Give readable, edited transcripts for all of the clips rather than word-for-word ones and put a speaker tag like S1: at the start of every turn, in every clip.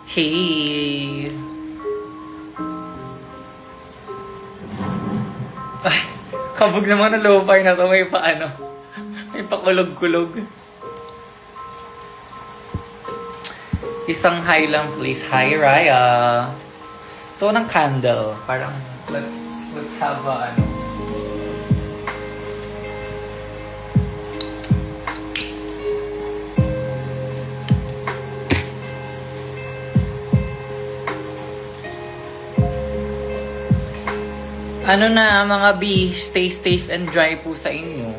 S1: Hey! Ay, kabog naman ng lo-fi na to. May paano? May pakulog-kulog. Isang high lang, please. Hi, Raya. So, ng candle. Parang, let's have a, ano na, mga B, stay safe and dry po sa inyo.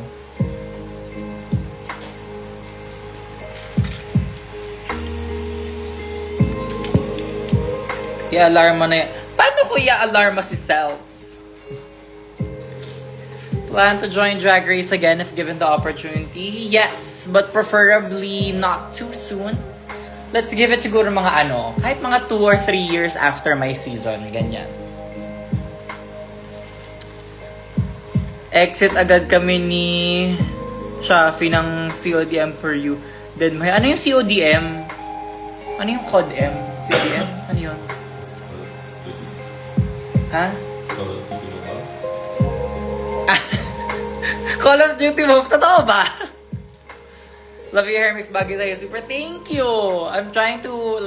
S1: I-alarma na yan. Paano ko i-alarma si Self? Plan to join Drag Race again if given the opportunity? Yes, but preferably not too soon. Let's give it siguro mga kahit mga 2 or 3 years after my season. Ganyan. Exit agad kami ni Shafi ng CODM for you. Then may ano yung CODM? Ano yung CODM? CODM? Ano yun? Ha? Call of Duty mo? Totoo ba? Love your hair mix, bagay sa'yo. Super thank you! I'm trying to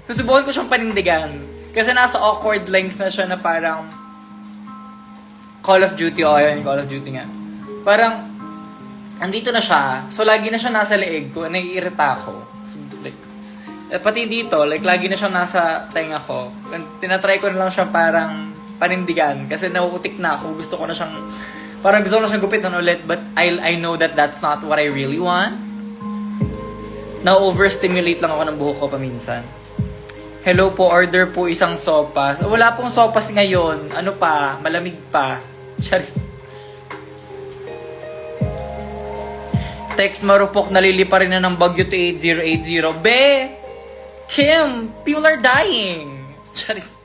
S1: susubukan ko siyang panindigan. Kasi nasa awkward length na siya na parang Call of Duty, yun, Call of Duty nga. Parang, andito na siya. So, lagi na siya nasa leeg ko. Naiirita ako. So, pati dito, lagi na siya nasa tenga ko. Tinatry ko na lang siya parang panindigan. Kasi nauutik na ako. Gusto ko na siyang, parang gusto ko na siyang gupitan ulit. But I know that that's not what I really want. Na-overstimulate lang ako ng buhok ko paminsan. Hello po, order po isang sopas. Wala pong sopas ngayon. Ano pa? Malamig pa. Charis. Text marupok, nalilipa rin na ng bagyo to 8080. Be! Kim! People are dying! Charis.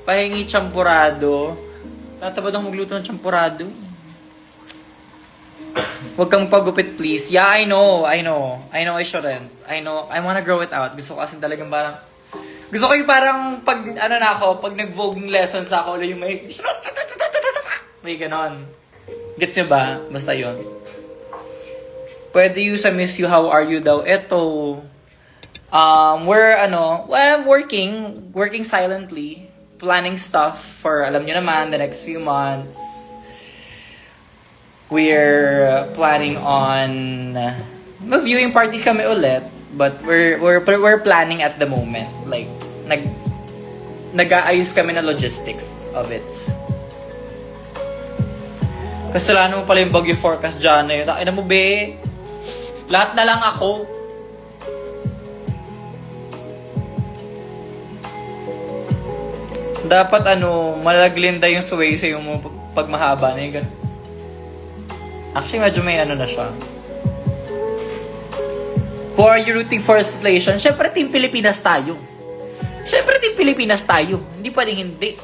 S1: Pahingi champurado. Tatabad akong magluto ng champurado. Huwag kang pagupit, please. Yeah, I know I shouldn't. I know, I wanna grow it out. Gusto ko kasi talagang parang, gusto ko yung parang pag nag-voguing lessons na ako, yung may ganon. Gets nyo ba? Basta yun. Pwede you sa miss you, how are you daw? Eto, I'm working silently, planning stuff for, alam nyo naman, the next few months. We're planning on viewing parties kami ulit, but we're planning at the moment. Like nag-aayos kami na logistics of it. Kasalanan mo pala yung bagyo forecast dyan na yun. Ina mo, be? Lahat na lang ako. Dapat malaglinda yung sway sa yung pag mahaba na yung actually, medyo may na siya. Who are you rooting for Slation? Siyempre, Team Pilipinas tayo. Hindi pwedeng hindi.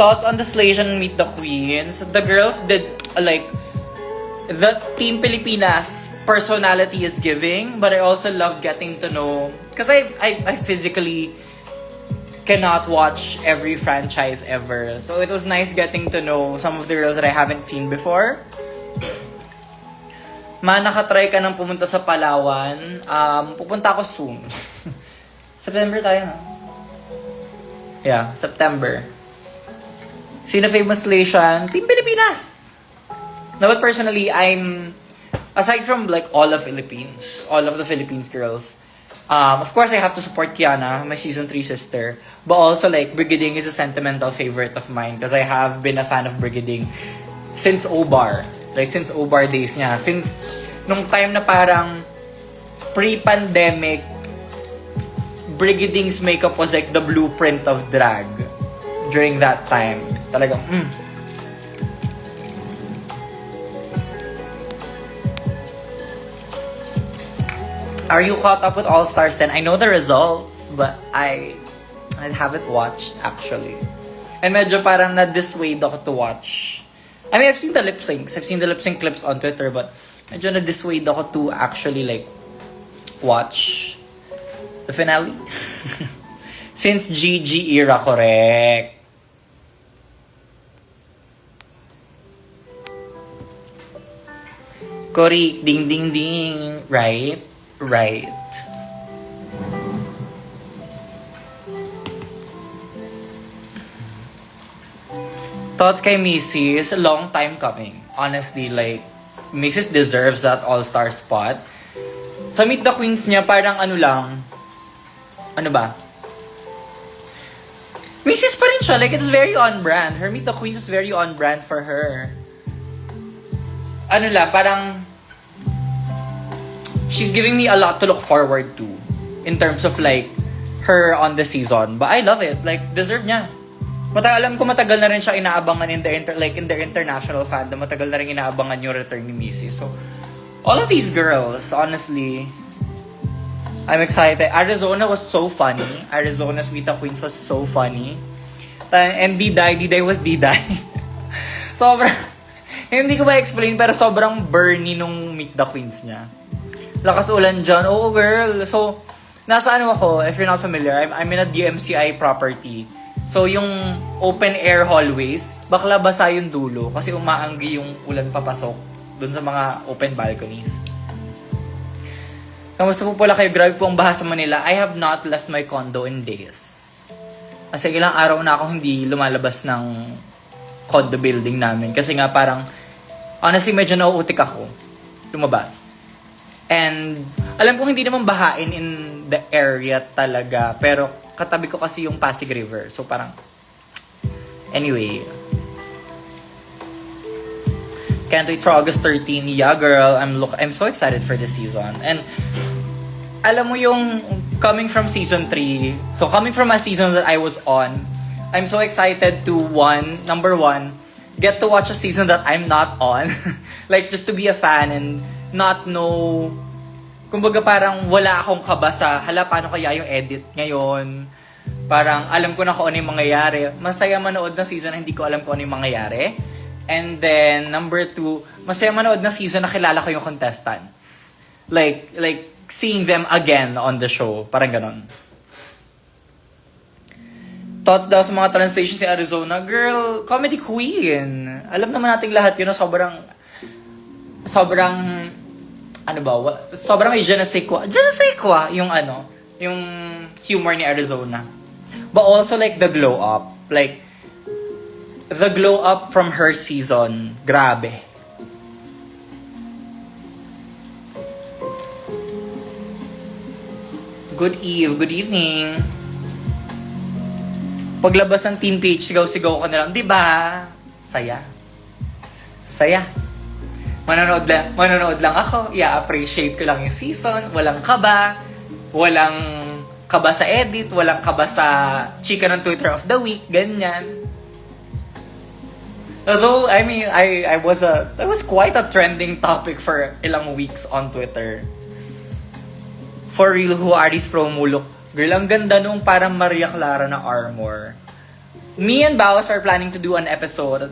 S1: Thoughts on the Slation Meet the Queens? The girls did, the Team Pilipinas personality is giving, but I also love getting to know, because I physically cannot watch every franchise ever. So it was nice getting to know some of the girls that I haven't seen before. Nakatry ka nang pumunta sa Palawan. Pupunta ako soon. September tayo, no? Yeah, September. Sino famous Slation? Team Pilipinas! Now, but personally, aside from all of the Philippines girls, of course, I have to support Kiana, my season 3 sister. But also, Brigading is a sentimental favorite of mine because I have been a fan of Brigading since O-Bar. Since O-Bar days niya. Since nung time na parang pre-pandemic, Brigading's makeup was the blueprint of drag. During that time. Talagang, Are you caught up with All Stars 10? I know the results, but I haven't watched, actually. And medyo parang na-dissuade ako to watch. I mean, I've seen the lip syncs. I've seen the lip sync clips on Twitter, but medyo na-dissuade ako to actually, watch. The finale? Since GG era, correct. Correct. Ding, ding, ding. Right? Right. Thoughts kay Mrs. Long time coming. Honestly, like, Mrs. deserves that all-star spot. Sa Meet the Queens niya, parang ano lang. Ano ba? Mrs. pa rin siya. Like, it's very on-brand. Her Meet the Queens is very on-brand for her. Ano lang, parang she's giving me a lot to look forward to in terms of like her on the season. But I love it. Like, deserve niya. Alam ko matagal na rin siya inaabangan in their international fandom. Matagal na rin inaabangan yung return ni Missy. So, all of these girls, honestly, I'm excited. Arizona was so funny. Arizona's Meet the Queens was so funny. And D-Day was D-Day. Sobrang, hindi ko ma-explain, pero sobrang burny nung Meet the Queens niya. Lakas ulan dyan. Oo, girl. So, nasa ano ako, if you're not familiar, I'm in a DMCI property. So, yung open air hallways, bakla basa yung dulo kasi umaanggi yung ulan papasok dun sa mga open balconies. Kamusta po pala kayo? Grabe po ang baha sa Manila. I have not left my condo in days. Kasi ilang araw na ako hindi lumalabas ng condo building namin. Kasi nga parang, honestly, medyo nauutik ako lumabas. And alam ko hindi naman bahain in the area talaga. Pero katabi ko kasi yung Pasig River. So parang, anyway. Can't wait for August 13. Yeah, girl. I'm so excited for this season. And alam mo yung coming from season 3. So coming from a season that I was on, I'm so excited to number one, get to watch a season that I'm not on. Like just to be a fan and not know. Kumbaga parang wala akong kaba sa, hala, paano kaya yung edit ngayon? Parang alam ko na kung ano yung mangyayari. Masaya manood ng season na hindi ko alam kung ano yung mangyayari. And then, number 2, masaya manood ng season na kilala ko yung contestants. Like seeing them again on the show. Parang ganon. Thoughts daw sa mga translation si Arizona. Girl, comedy queen. Alam naman nating lahat yun. Sobrang may je ne sais quoi. Je ne sais quoi yung humor ni Arizona. But also like the glow up. Like, the glow up from her season. Grabe. Good evening. Paglabas ng Team Peach, sigaw-sigaw ka na lang. Diba? Saya. Manonood lang ako. I-appreciate ko lang yung season. Walang kaba. Walang kaba sa edit. Walang kaba sa chika ng Twitter of the week. Ganyan. Although, I mean, I was quite a trending topic for ilang weeks on Twitter. For real, who are these promo look? Girl, ang ganda nung parang Maria Clara na armor. Me and Bawas are planning to do an episode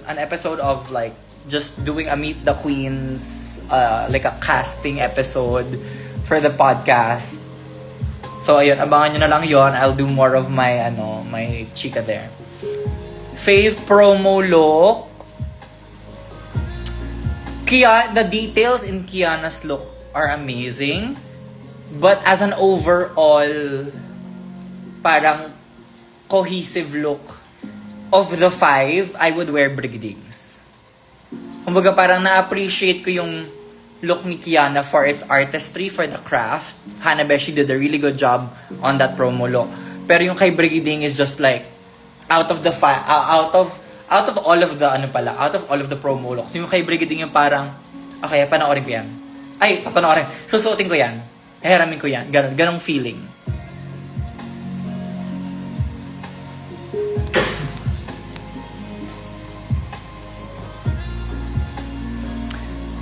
S1: of like, just doing a Meet the Queens, like a casting episode for the podcast. So, ayun, abangan nyo na lang yon. I'll do more of my chika there. Fave promo look. The details in Kiana's look are amazing. But as an overall, parang cohesive look of the 5, I would wear Brigadings. Kumbaga parang na-appreciate ko yung look ni Kiana for its artistry, for the craft. Hanabeshi did a really good job on that promo look. Pero yung kay Brigading is just like, out of all of the promo looks, yung kay Brigading yung parang, okay, panoorin ko yan. Susuotin ko yan. Heramin ko yan. Ganong feeling.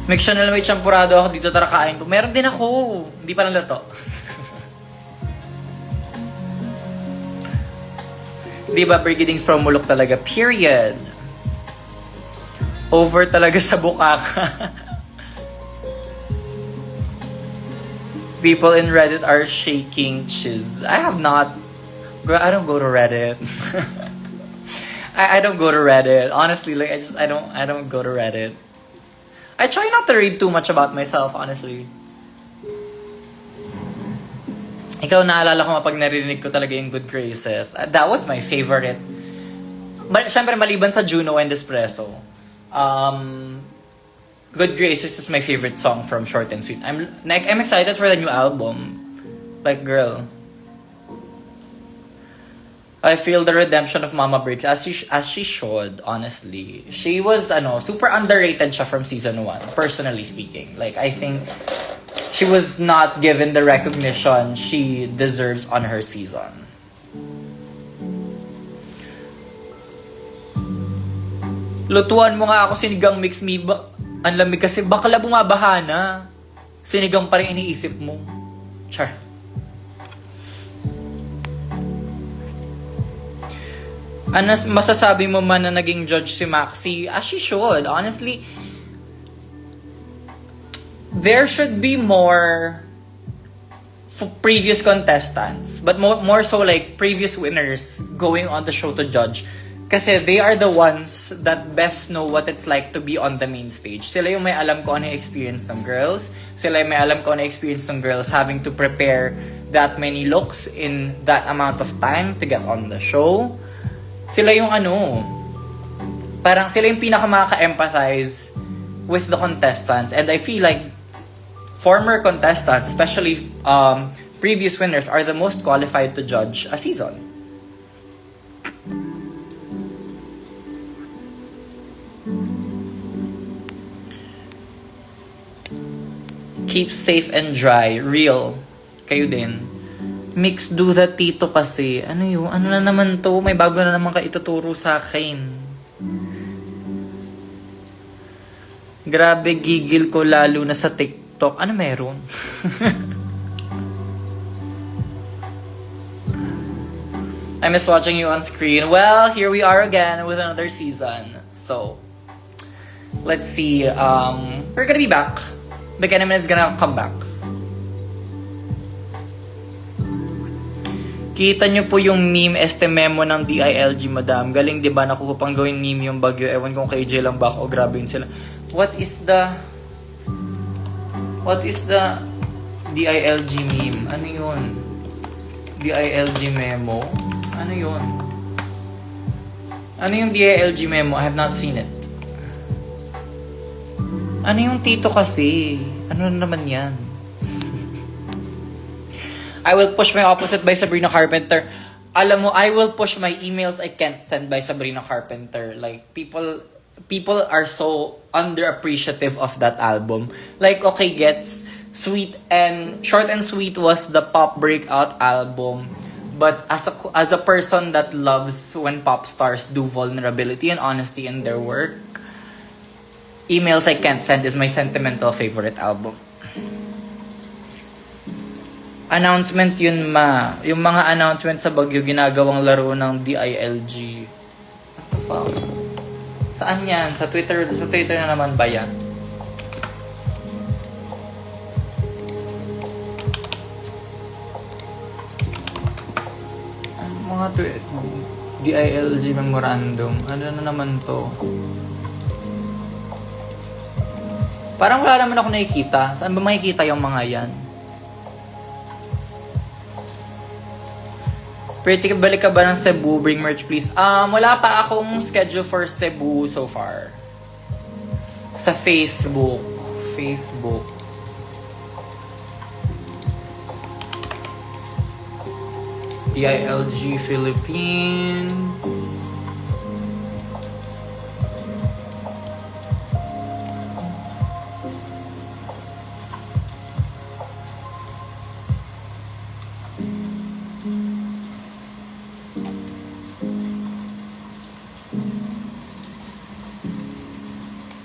S1: Make sure na may champurado ako dito, tara kain ko. Meron din ako. Hindi pa lang luto. Diba, Brigading's promo look talaga. Period. Over talaga sa bukaka. People in Reddit are shaking chiz. I have not. Girl, I don't go to Reddit. I don't go to Reddit. Honestly, like I don't go to Reddit. I try not to read too much about myself, honestly. Ikaw, naalala ko pag narinig ko talaga yung Good Graces. That was my favorite. Siyempre, maliban sa Juno and Espresso. Good Graces is my favorite song from Short and Sweet. I'm excited for the new album. Like, girl. I feel the redemption of Mama Breaks as she should, honestly. She was super underrated siya from season 1, personally speaking. Like, I think she was not given the recognition she deserves on her season. Lutuan mo nga ako sinigang mix me ang lamig kasi bakla bumabaha na. Sinigang pa rin iniisip mo. Char. Ano masasabi mo man na naging judge si Maxi? As she should. Honestly, there should be more previous contestants, but more so like previous winners going on the show to judge. Kasi they are the ones that best know what it's like to be on the main stage. Sila yung may alam ko ano yung experience ng girls. Sila yung may alam ko ano yung experience ng girls having to prepare that many looks in that amount of time to get on the show. Sila yung parang sila yung pinaka-makaka-empathize with the contestants. And I feel like former contestants, especially previous winners, are the most qualified to judge a season. Keep safe and dry. Real. Kayo din. Mix do that tito kasi. Ano yun? Ano na naman to? May bago na naman ka ituturo sa akin. Grabe, gigil ko lalo na sa TikTok. Ano meron? I miss watching you on screen. Well, here we are again with another season. So, let's see. We're gonna be back. Bekeneman is gonna come back. Kita nyo po yung meme memo ng DILG, madam. Galing, di ba? Nakuha pang gawin meme yung Bagyo. Ewan kung kay J lang ba ako. Grabe yun sila. What is the DILG meme? Ano yun? DILG memo? Ano yun? Ano yung DILG memo? I have not seen it. Ano yung tito kasi? Ano naman yan? I will push my opposite by Sabrina Carpenter. Alam mo, I will push my emails I can't send by Sabrina Carpenter. Like, people are so underappreciative of that album. Like, okay, gets Short and Sweet was the pop breakout album. But as a person that loves when pop stars do vulnerability and honesty in their work, Emails I Can't Send is my sentimental favorite album. Announcement yun, ma. Yung mga announcement sa Bagyo, ginagawang laro ng DILG. What the fuck? Saan yan? Sa Twitter na naman ba yan? Mga DILG memorandum. Ano na naman to? Parang wala naman ako nakikita. Saan ba makikita yung mga yan? Pretty, balik ka ba ng Cebu? Bring merch please. Wala pa akong schedule for Cebu so far. Sa Facebook. DILG Philippines.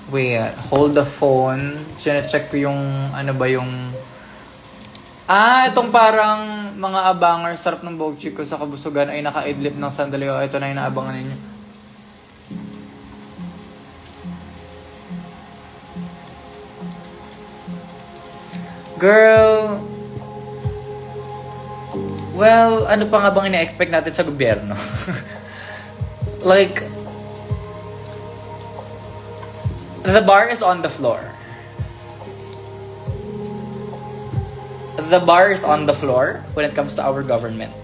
S1: Wait, hold the phone. Sine-check ko yung, ano ba yung... itong parang mga abangar, sarap ng bogchik ko sa kabusugan ay naka-idlip ng sandali. Ito na yung naabangan ninyo. Girl, Well, ano pa nga bang ina-expect natin sa gobyerno? Like, the bar is on the floor. The bar is on the floor when it comes to our government.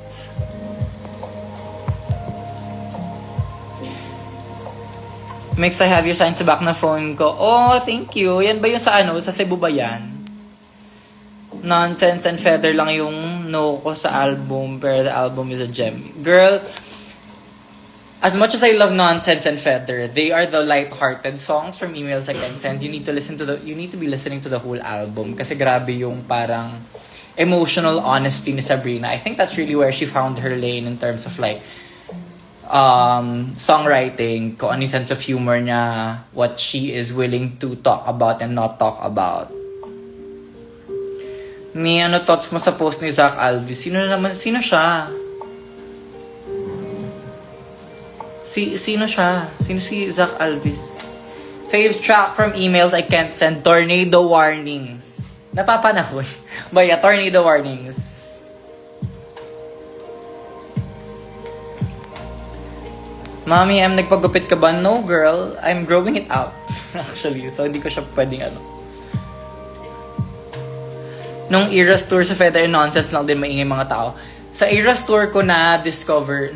S1: Mix, I have your sign sa back na phone ko. Oh, thank you. Yan ba yung sa ano? Sa Cebu ba yan? Nonsense and Feather lang yung no ko sa album, pero the album is a gem. Girl, as much as I love Nonsense and Feather, they are the light-hearted songs from Emails I Can Send. You need to be listening to the whole album kasi grabe yung parang emotional honesty ni Sabrina. I think that's really where she found her lane in terms of like songwriting, kung ano yung sense of humor niya, what she is willing to talk about and not talk about. Ni, ano thoughts mo sa post ni Zach Alvis? Sino siya? Sino siya? Sino si Zach Alvis? Fave track from Emails I Can't Send, Tornado Warnings. Napapanahon. Baya, Tornado Warnings. Mami, nagpagupit ka ba? No, girl. I'm growing it out. Actually, so hindi ko siya pwedeng ano. Nung Eras Tour sa Feather and Nonsense lang din maingay mga tao. Sa Eras Tour ko na-discover,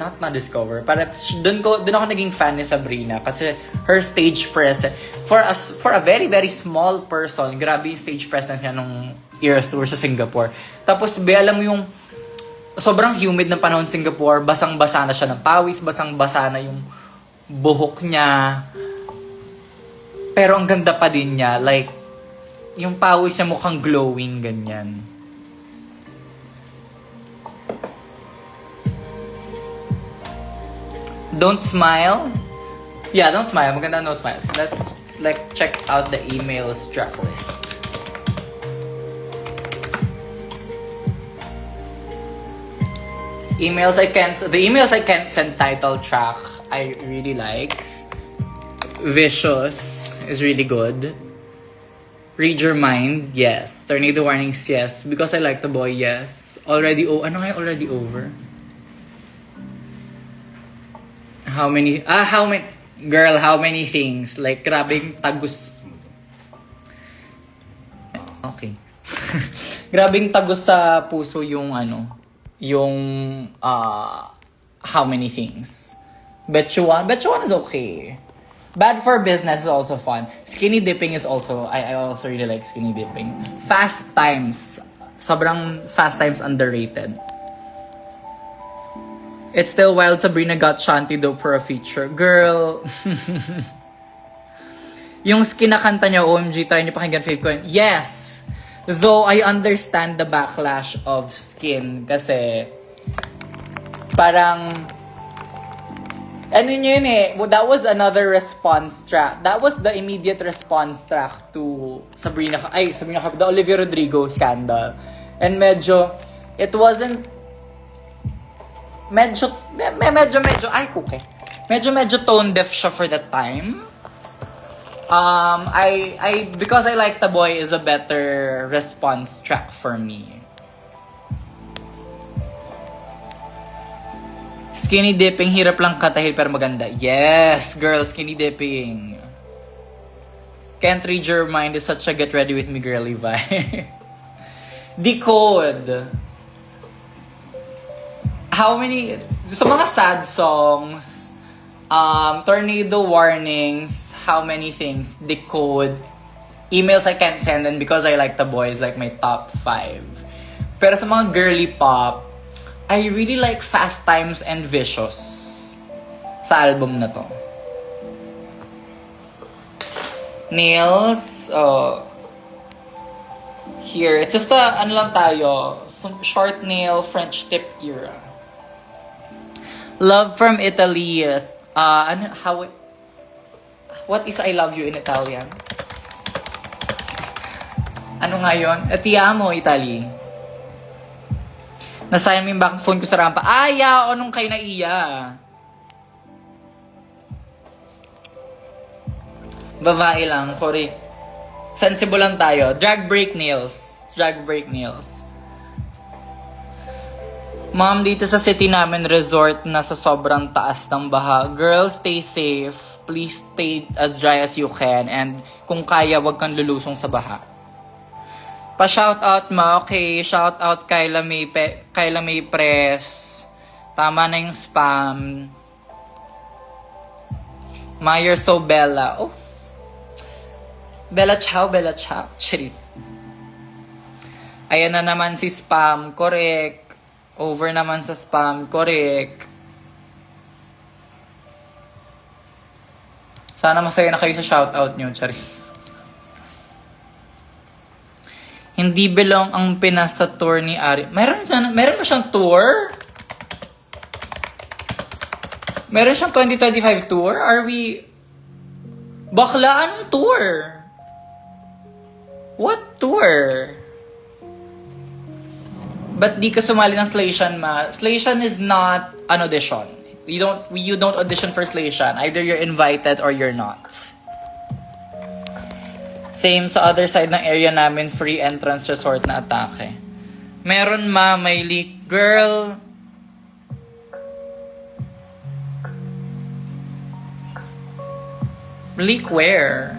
S1: para doon ako naging fan ni Sabrina kasi her stage presence, for a very, very small person, grabe yung stage presence niya nung Eras Tour sa Singapore. Tapos, alam mo yung sobrang humid ng panahon sa Singapore, basang-basa na siya ng pawis, basang-basa na yung buhok niya. Pero ang ganda pa din niya, like, yung pawis niya mukhang glowing, ganyan. Don't smile? Yeah, don't smile. Maganda, don't smile. Let's, like, check out the emails track list. The Emails I Can't Send title track, I really like. Vicious is really good. Read Your Mind, yes. Tornado Warnings, yes. Because I Like the Boy, yes. Already over? How many things? Like, grabing tagus. Okay. Grabing tagus sa puso yung How Many Things. Bet you one is okay. Bad for Business is also fun. Skinny Dipping is also, I also really like Skinny Dipping. Fast Times. Sobrang Fast Times underrated. It's Still Wild, Sabrina got Shanty Dope for a feature. Girl. Yung Skin na kanta niya, OMG, tayo niyo pakinggan fave ko. Yes! Though I understand the backlash of Skin kasi parang that was another response track. That was the immediate response track to the Olivia Rodrigo scandal. And medyo tone deaf siya for that time. Because I Like the Boy is a better response track for me. Skinny Dipping, hirap lang katahil pero maganda. Yes, girl, Skinny Dipping. Can't Read Your Mind is such a get ready with me girly vibe. Decode. Sa mga sad songs, Tornado Warnings, How Many Things, Decode, Emails I Can't Send, and Because I Like the Boy is like my top 5. Pero sa mga girly pop, I really like Fast Times and Vicious sa album na to. Nails, here, it's just some short nail French tip era. Love from Italy. What is I love you in Italian? Ano nga yun? Ti amo, Italy. Nasayang mo yung back phone ko sa rampa. Anong kayo na iya? Babae lang, Cory. Sensible lang tayo. Drag break nails. Ma'am, dito sa city namin, resort na sa sobrang taas ng baha. Girls, stay safe. Please stay as dry as you can. And kung kaya, wag kang lulusong sa baha. Pa-shoutout mo, okay? Shoutout Kyla May Press. Tama na yung spam. Ma, you're so Bella. Oh. Bella ciao, Bella ciao. Charis. Ayan na naman si spam. Correct. Over naman sa spam. Correct. Sana masaya na kayo sa shoutout nyo, Charis. Hindi belong ang Pinas sa tour ni Ari. Meron ba siyang tour? Meron siyang 2025 tour? Are we... Bakla, anong tour? What tour? Ba't di ka sumali ng Slaytion, ma? Slaytion is not an audition. You don't audition for Slaytion. Either you're invited or you're not. Same sa other side ng area namin, free entrance resort na atake. Meron, ma, may leak. Girl, leak where?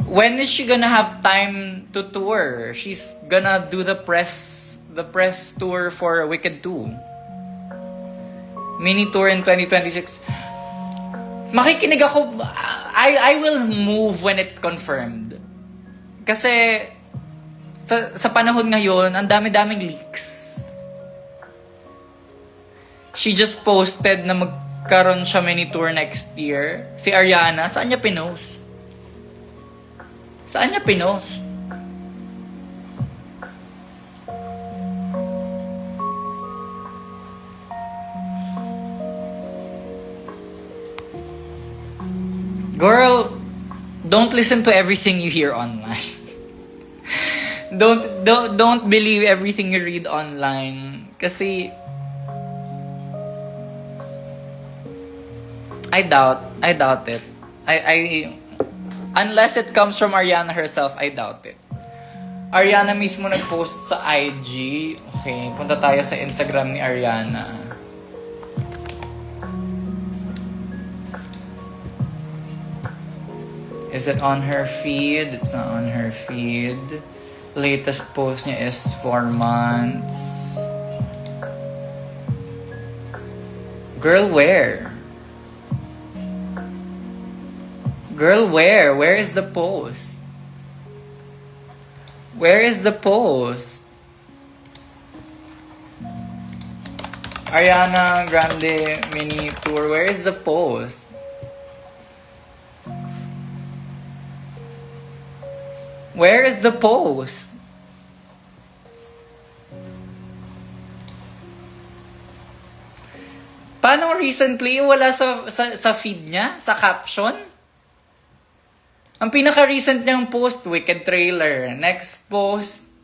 S1: When is she gonna have time to tour? She's gonna do the press tour for Wicked 2. Mini tour in 2026. Makikinig ako. I will move when it's confirmed. Kasi sa panahon ngayon, ang dami-daming leaks. She just posted na magkaroon siya mini tour next year. Si Ariana, saan niya pinost? Saan niya pinost? Girl, don't listen to everything you hear online. don't believe everything you read online. Kasi I doubt it. Unless it comes from Ariana herself, I doubt it. Ariana mismo nag-post sa IG. Okay, punta tayo sa Instagram ni Ariana. Is it on her feed? It's not on her feed. Latest post niya is 4 months. Girl, where? Girl, where? Where is the post? Where is the post? Ariana Grande mini tour. Where is the post? Where is the post? Paano recently wala sa feed niya? Sa caption? Ang pinaka-recent niyang post, Wicked trailer. Next post,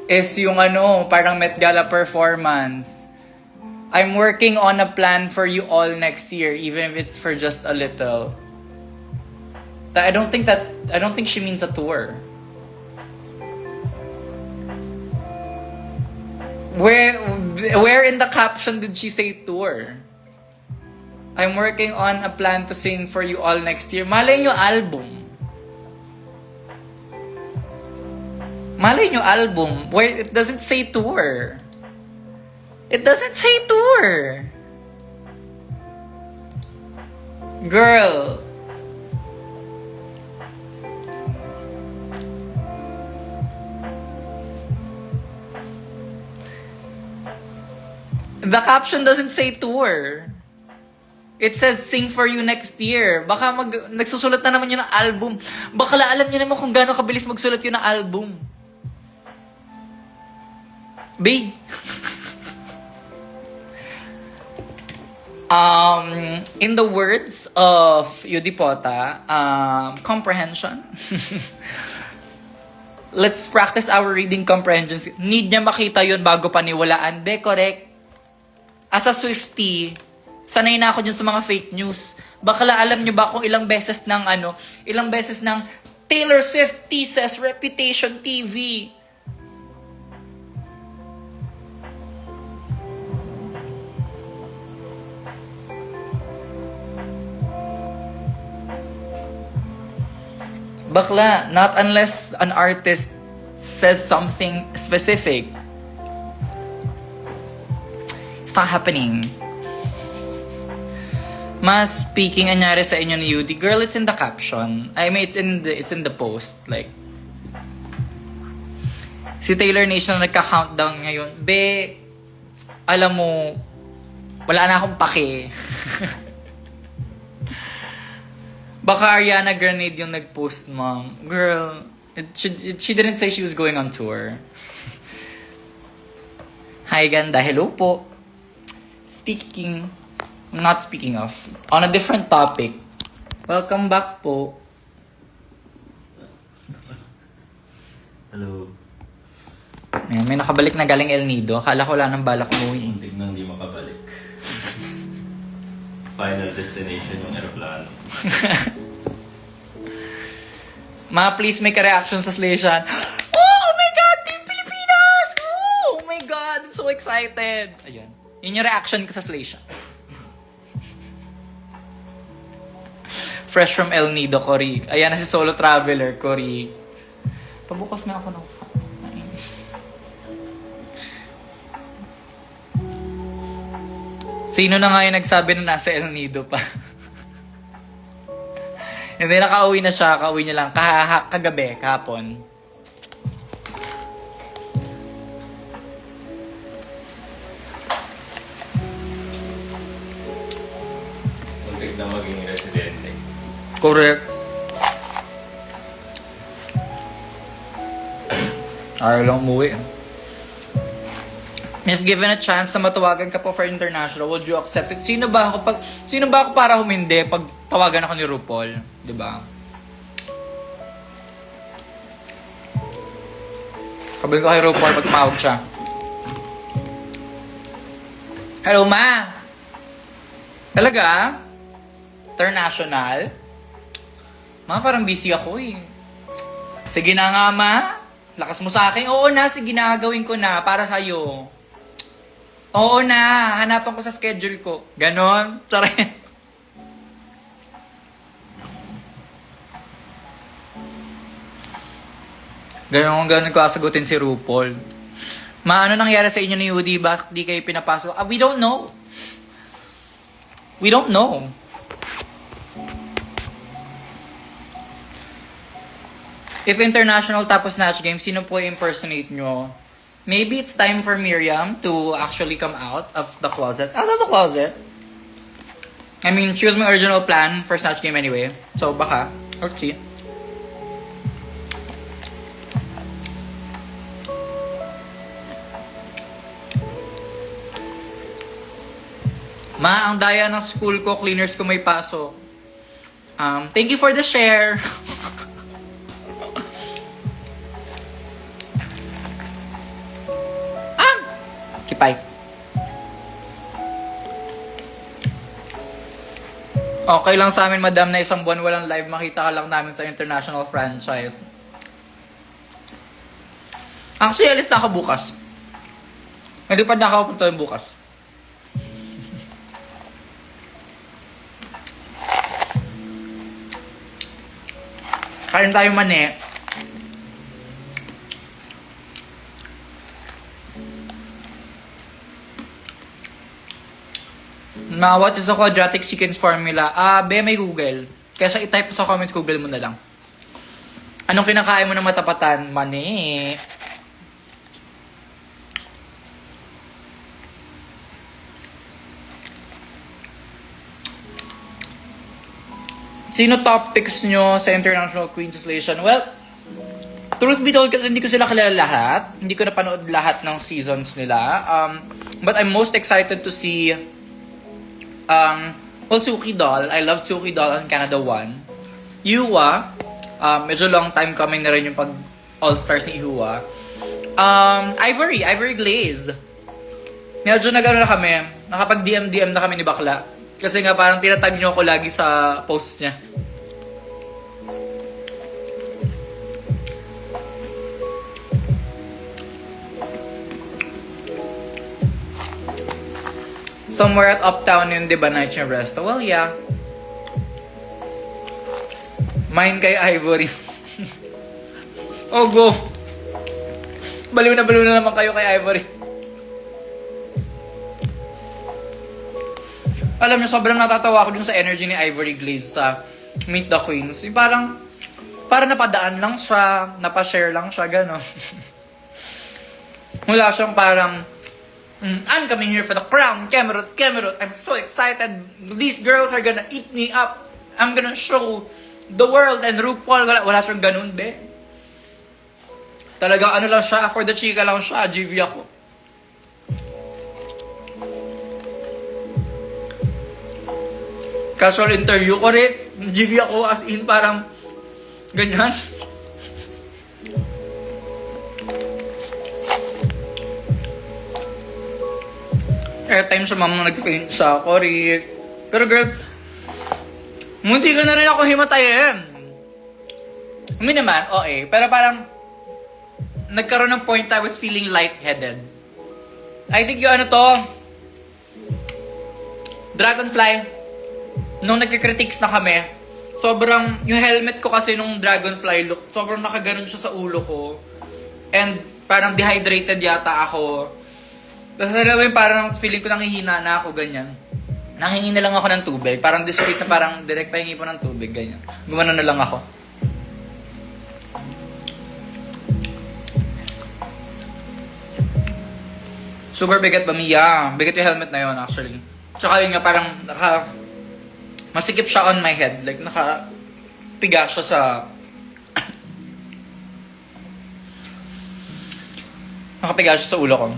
S1: is yung parang Met Gala performance. I'm working on a plan for you all next year, even if it's for just a little. I don't think she means a tour. Where in the caption did she say tour? I'm working on a plan to sing for you all next year. Malay nyo album. Malay nyo album. Where it doesn't say tour. It doesn't say tour. Girl. The caption doesn't say tour. It says sing for you next year. Baka nagsusulat na naman yun ng album. Baka alam niyo naman kung gaano kabilis magsulat yun ng album. B. In the words of Yudipota, comprehension. Let's practice our reading comprehension. Need niya makita yun bago paniwalaan. De, correct. As a Swiftie, sanay na ako dyan sa mga fake news. Bakla alam nyo ba kung ilang beses ng Taylor Swift teases Reputation TV. Bakla, not unless an artist says something specific. It's not happening. Mas speaking, anyari sa inyo ni Yudi, girl, it's in the caption. I mean, it's in the post. Like, si Taylor Nation na nagka-countdown ngayon. Be, alam mo, wala na akong pake. Baka Ariana Grande yung nag-post, mom. Girl, she didn't say she was going on tour. Hi, ganda. Hello po. Not speaking of, on a different topic. Welcome back po.
S2: Hello.
S1: May nakabalik na galing El Nido. Akala ko wala nang balak umuwi.
S2: Hindi nang di makabalik. Final destination yung aeroplano.
S1: Ma, please make a reaction sa Slayshan. Oh my God! Team Pilipinas! Oh my God! I'm so excited! Ayun. Yun yung reaction ko sa Slayshan. Fresh from El Nido, Cory. Ayan na si Solo Traveler, Cory. Pabukas na ako ng fan. Sino na nga yung nagsabi na nasa El Nido pa? Hindi, nakauwi na siya. Kauwi niya lang. Kagabi, kahapon.
S2: Muntik na maging residente.
S1: Correct. Ayaw lang umuwi. If given a chance na matawagan ka po for international, would you accept it? Sino ba ako para humindi pag tawagan ako ni RuPaul? Diba? Sabihin ko kay RuPaul pag tumawag siya. Hello, ma! Talaga? International? Ma, parang busy ako eh. Sige na nga, ma. Lakas mo sa akin. Oo na, sige na, gawin ko na para sa'yo. Oo na, hanapan ko sa schedule ko. Ganon. Tara. Ganon ko sagutin si RuPaul. Ma, ano nangyari sa inyo ni Yudi? Bakit di kayo pinapasok? We don't know. We don't know. If international tapos Snatch Game, sino po impersonate nyo? Maybe it's time for Miriam to actually come out of the closet. Out of the closet? I mean, she was my original plan for Snatch Game anyway. So, baka. Let's see. Ma, ang daya ng school ko, cleaners ko may pasok. Thank you for the share. Kipay. Okay lang sa amin, madam, na isang buwan walang live. Makita ka lang namin sa international franchise. Actually, alis na ako bukas. Hindi pa na ako punta bukas. Kain tayo mani. What is the quadratic sequence formula? Be, may Google. Kaya i-type sa comments, Google mo na lang. Anong kinakain mo ng matapatan? Mani. Sino top picks nyo sa International Queens Station? Well, truth be told, kasi hindi ko sila kilala lahat. Hindi ko napanood lahat ng seasons nila. But I'm most excited to see Suki Doll. I love Suki Doll on Canada 1. Yuwa. Medyo long time coming na rin yung pag All-Stars ni Yuwa. Ivory Glaze. Medyo nagano na kami. Nakapag-DM na kami ni Bakla. Kasi nga parang tinatag nyo ako lagi sa posts niya. Somewhere at Uptown yun, di ba, night yung resto? Well, yeah. Mine kay Ivory. Oh, go. Baliw na naman kayo kay Ivory. Alam niyo, sobrang natatawa ako dun sa energy ni Ivory Glaze sa Meet the Queens. Yung parang napadaan lang siya, napashare lang siya, gano'n. Wala siyang parang, I'm coming here for the crown, Kemerut, I'm so excited. These girls are gonna eat me up. I'm gonna show the world and RuPaul. Wala siyang ganun, be. Talagang ano lang siya, for the chika lang siya, GV ako. Casual interview ko rin, GV ako as in parang ganyan. Airtime siya, mama, nag-faint siya, correct. Pero girl, munti ka na rin ako himatayin. Hindi naman, okay. Pero parang, nagkaroon ng point I was feeling lightheaded. I think yung ano to, Dragonfly, nung nagkikritics na kami, sobrang, yung helmet ko kasi nung Dragonfly look, sobrang nakaganon siya sa ulo ko. And parang dehydrated yata ako. Tapos alam mo yung parang feeling ko nanghihina na ako, ganyan. Nanghingi na lang ako ng tubig. Parang discreet na parang direct pahingi po ng tubig, ganyan. Gumano na lang ako. Super bigat ba, Mia? Bigat yung helmet na yun, actually. Tsaka yun nga, parang masikip siya on my head. Like, nakapiga siya sa... nakapiga siya sa ulo ko.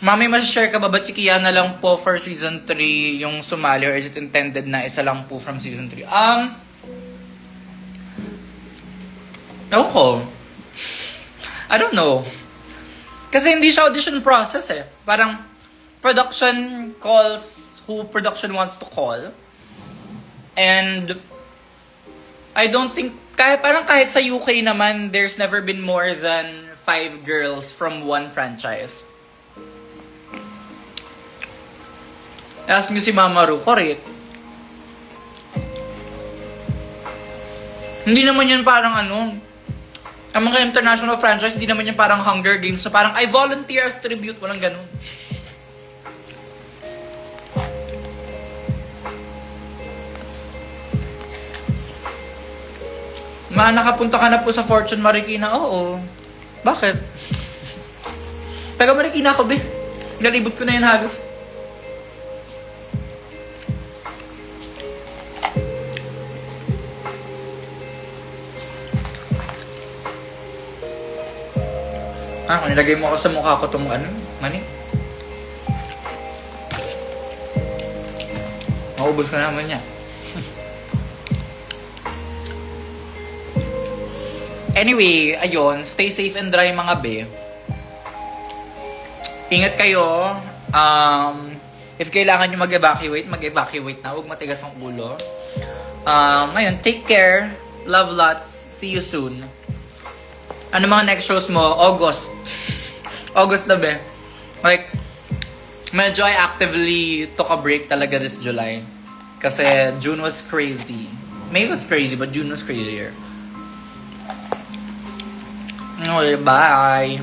S1: Mami, masashare ka ba? Ba't si Kiana lang po for season 3 yung sumali? Or is it intended na isa lang po from season 3? Ewan ko. I don't know. Kasi hindi siya audition process eh. Parang production calls who production wants to call. And I don't think, kahit sa UK naman, there's never been more than 5 girls from one franchise. Ask nyo si Mama Ru, correct? Hindi naman yan parang ano, ang mga international franchise, hindi naman yan parang Hunger Games na parang I volunteer as tribute, walang ganun. Nakapunta ka na po sa Fortune Marikina? Oo. Bakit? Taga Marikina ako, be. Nalibot ko na yan halos. Kung nilagay mo ako sa mukha ko itong ano, mani. Maubos ka naman niya. Anyway, ayun, stay safe and dry mga be. Ingat kayo. If kailangan nyo mag-evacuate na. Huwag matigas ang ulo. Ayun, take care. Love lots. See you soon. Ano mga next shows mo? August. August na be. Like, medyo I actively took a break talaga this July. Kasi June was crazy. May was crazy, but June was crazier. Okay, bye.